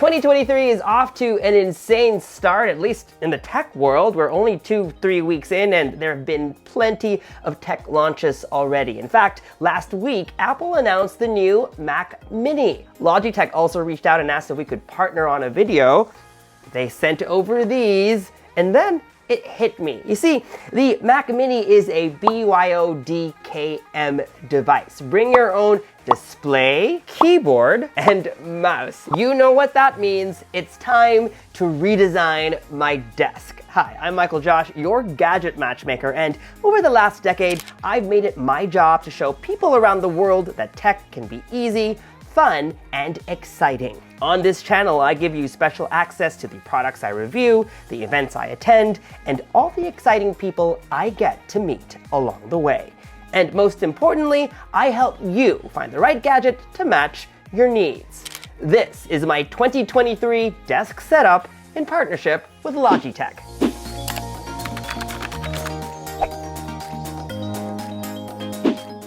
2023 is off to an insane start, at least in the tech world. We're only 2-3 weeks in and there have been plenty of tech launches already. In fact, last week, Apple announced the new Mac Mini. Logitech also reached out and asked if we could partner on a video. They sent over these, and then it hit me. You see, the Mac Mini is a BYODKM device. Bring your own display, keyboard, and mouse. You know what that means. It's time to redesign my desk. Hi, I'm MICHAELJOSH, your gadget matchmaker, and over the last decade, I've made it my job to show people around the world that tech can be easy, fun, and exciting. On this channel, I give you special access to the products I review, the events I attend, and all the exciting people I get to meet along the way. And most importantly, I help you find the right gadget to match your needs. This is my 2023 desk setup in partnership with Logitech.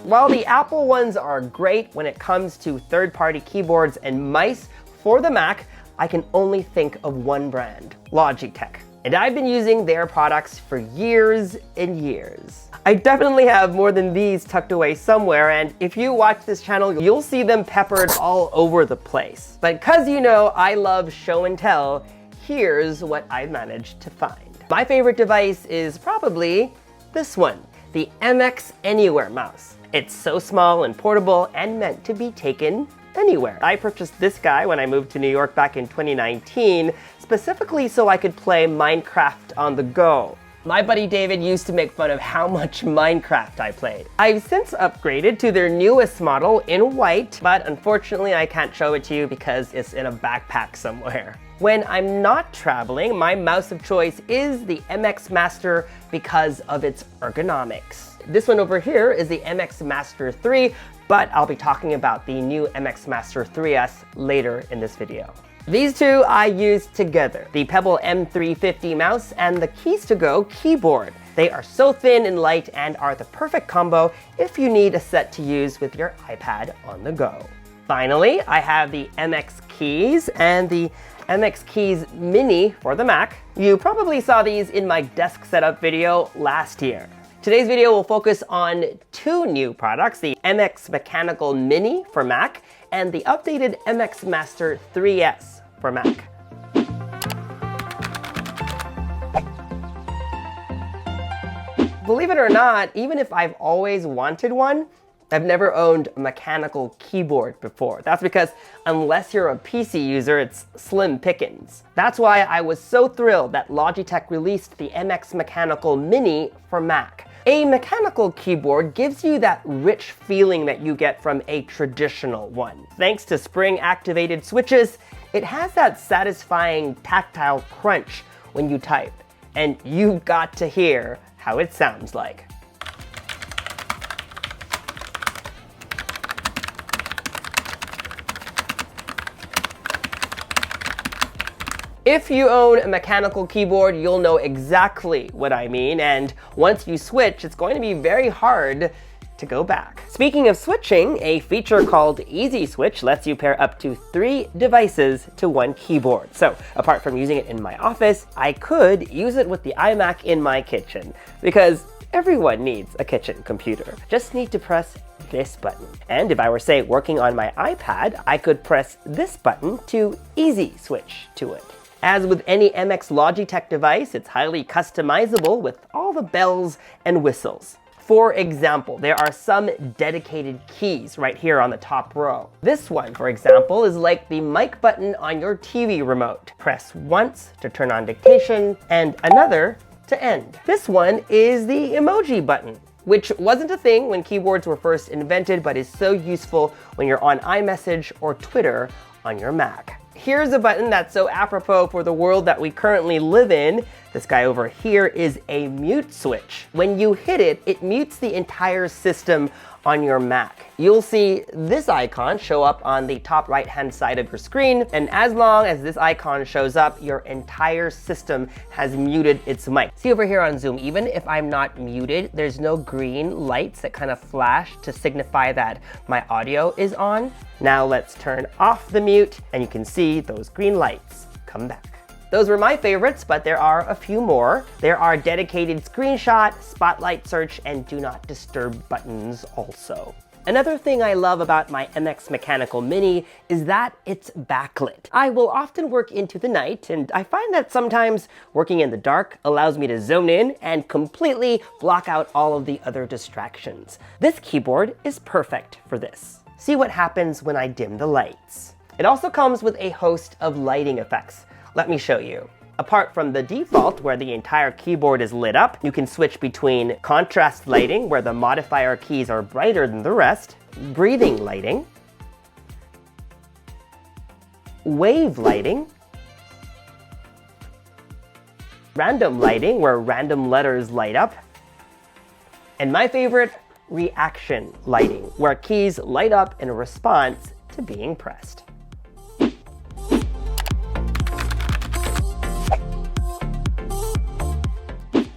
While the Apple ones are great when it comes to third-party keyboards and mice, for the Mac, I can only think of one brand, Logitech. And I've been using their products for years and years. I definitely have more than these tucked away somewhere, and if you watch this channel, you'll see them peppered all over the place. But because you know I love show and tell, here's what I managed to find. My favorite device is probably this one, the MX Anywhere mouse. It's so small and portable and meant to be taken anywhere. I purchased this guy when I moved to New York back in 2019, specifically so I could play Minecraft on the go. My buddy David used to make fun of how much Minecraft I played. I've since upgraded to their newest model in white, but unfortunately I can't show it to you because it's in a backpack somewhere. When I'm not traveling, my mouse of choice is the MX Master because of its ergonomics. This one over here is the MX Master 3, but I'll be talking about the new MX Master 3S later in this video. These two I use together, the Pebble M350 mouse and the Keys to Go keyboard. They are so thin and light and are the perfect combo if you need a set to use with your iPad on the go. Finally, I have the MX Keys and the MX Keys Mini for the Mac. You probably saw these in my desk setup video last year. Today's video will focus on two new products, the MX Mechanical Mini for Mac and the updated MX Master 3S for Mac. Believe it or not, even if I've always wanted one, I've never owned a mechanical keyboard before. That's because unless you're a PC user, it's slim pickings. That's why I was so thrilled that Logitech released the MX Mechanical Mini for Mac. A mechanical keyboard gives you that rich feeling that you get from a traditional one. Thanks to spring-activated switches, it has that satisfying tactile crunch when you type. And you've got to hear how it sounds like. If you own a mechanical keyboard, you'll know exactly what I mean, and once you switch, it's going to be very hard to go back. Speaking of switching, a feature called Easy Switch lets you pair up to 3 devices to one keyboard. So apart from using it in my office, I could use it with the iMac in my kitchen, because everyone needs a kitchen computer. Just need to press this button. And if I were, say, working on my iPad, I could press this button to easy switch to it. As with any MX Logitech device, it's highly customizable with all the bells and whistles. For example, there are some dedicated keys right here on the top row. This one, for example, is like the mic button on your TV remote. Press once to turn on dictation and another to end. This one is the emoji button, which wasn't a thing when keyboards were first invented, but is so useful when you're on iMessage or Twitter on your Mac. Here's a button that's so apropos for the world that we currently live in. This guy over here is a mute switch. When you hit it, it mutes the entire system on your Mac. You'll see this icon show up on the top right-hand side of your screen, and as long as this icon shows up, your entire system has muted its mic. See over here on Zoom, even if I'm not muted, there's no green lights that kind of flash to signify that my audio is on. Now let's turn off the mute, and you can see those green lights come back. Those were my favorites, but there are a few more. There are dedicated screenshot, spotlight search, and do not disturb buttons also. Another thing I love about my MX Mechanical Mini is that it's backlit. I will often work into the night, and I find that sometimes working in the dark allows me to zone in and completely block out all of the other distractions. This keyboard is perfect for this. See what happens when I dim the lights. It also comes with a host of lighting effects. Let me show you. Apart from the default, where the entire keyboard is lit up, you can switch between contrast lighting, where the modifier keys are brighter than the rest, breathing lighting, wave lighting, random lighting, where random letters light up, and my favorite, reaction lighting, where keys light up in response to being pressed.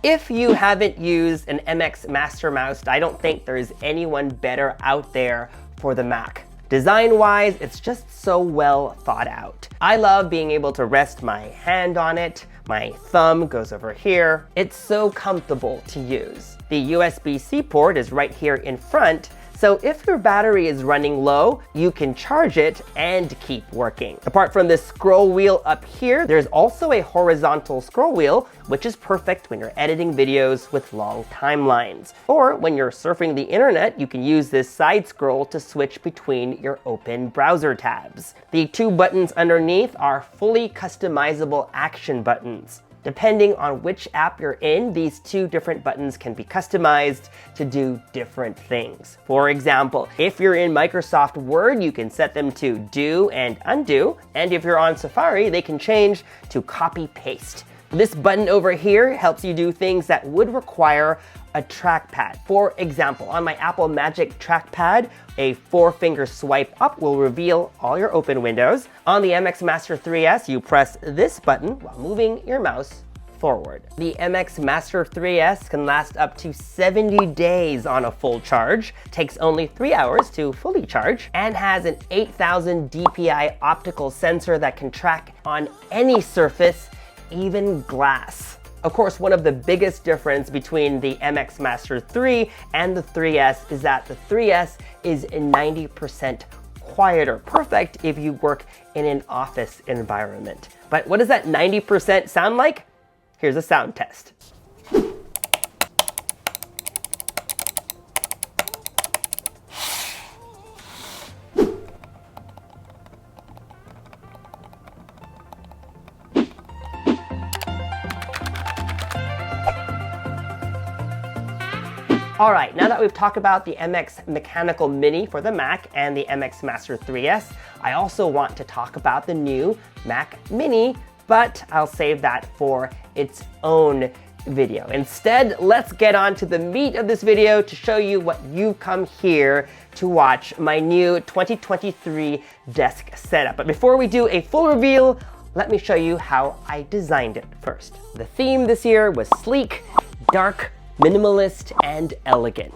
If you haven't used an MX Master Mouse, I don't think there's anyone better out there for the Mac. Design-wise, it's just so well thought out. I love being able to rest my hand on it. My thumb goes over here. It's so comfortable to use. The USB-C port is right here in front, so if your battery is running low, you can charge it and keep working. Apart from this scroll wheel up here, there's also a horizontal scroll wheel, which is perfect when you're editing videos with long timelines. Or when you're surfing the internet, you can use this side scroll to switch between your open browser tabs. The two buttons underneath are fully customizable action buttons. Depending on which app you're in, these two different buttons can be customized to do different things. For example, if you're in Microsoft Word, you can set them to do and undo. And if you're on Safari, they can change to copy-paste. This button over here helps you do things that would require a trackpad. For example, on my Apple Magic trackpad, a 4-finger swipe up will reveal all your open windows. On the MX Master 3S, you press this button while moving your mouse forward. The MX Master 3S can last up to 70 days on a full charge, takes only 3 hours to fully charge, and has an 8000 DPI optical sensor that can track on any surface, even glass. Of course, one of the biggest difference between the MX Master 3 and the 3S is that the 3S is 90% quieter. Perfect if you work in an office environment. But what does that 90% sound like? Here's a sound test. All right, now that we've talked about the MX Mechanical Mini for the Mac and the MX Master 3S, I also want to talk about the new Mac Mini, but I'll save that for its own video. Instead, let's get on to the meat of this video to show you what you've come here to watch, my new 2023 desk setup. But before we do a full reveal, let me show you how I designed it first. The theme this year was sleek, dark, minimalist, and elegant.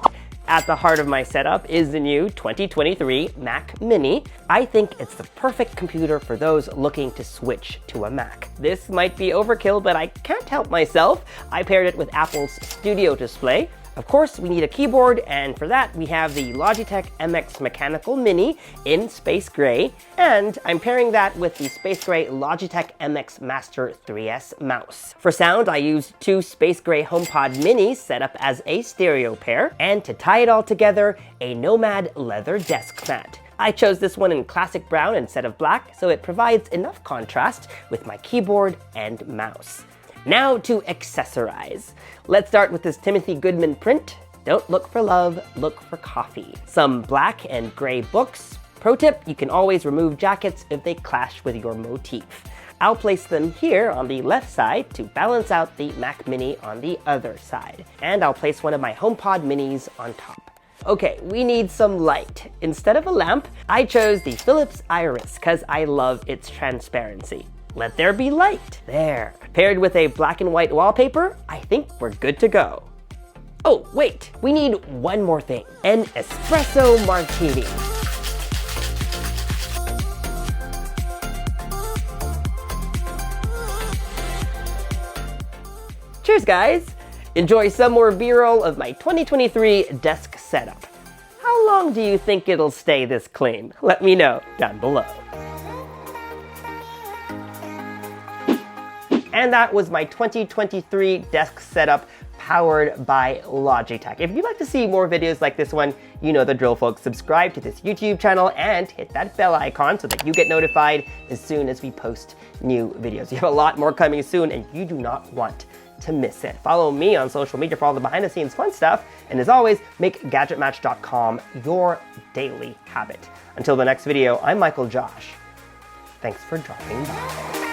At the heart of my setup is the new 2023 Mac Mini. I think it's the perfect computer for those looking to switch to a Mac. This might be overkill, but I can't help myself. I paired it with Apple's Studio Display. Of course, we need a keyboard, and for that, we have the Logitech MX Mechanical Mini in Space Gray, and I'm pairing that with the Space Gray Logitech MX Master 3S mouse. For sound, I used two Space Gray HomePod Minis set up as a stereo pair, and to tie it all together, a Nomad leather desk mat. I chose this one in classic brown instead of black, so it provides enough contrast with my keyboard and mouse. Now to accessorize. Let's start with this Timothy Goodman print. Don't look for love, look for coffee. Some black and gray books. Pro tip, you can always remove jackets if they clash with your motif. I'll place them here on the left side to balance out the Mac Mini on the other side. And I'll place one of my HomePod minis on top. Okay, we need some light. Instead of a lamp, I chose the Philips Iris because I love its transparency. Let there be light. There. Paired with a black and white wallpaper, I think we're good to go. Oh, wait, we need one more thing. An espresso martini. Cheers, guys. Enjoy some more B-roll of my 2023 desk setup. How long do you think it'll stay this clean? Let me know down below. And that was my 2023 desk setup powered by Logitech. If you'd like to see more videos like this one, you know the drill, folks. Subscribe to this YouTube channel and hit that bell icon so that you get notified as soon as we post new videos. We have a lot more coming soon and you do not want to miss it. Follow me on social media for all the behind the scenes fun stuff. And as always, make GadgetMatch.com your daily habit. Until the next video, I'm MICHAELJOSH. Thanks for dropping by.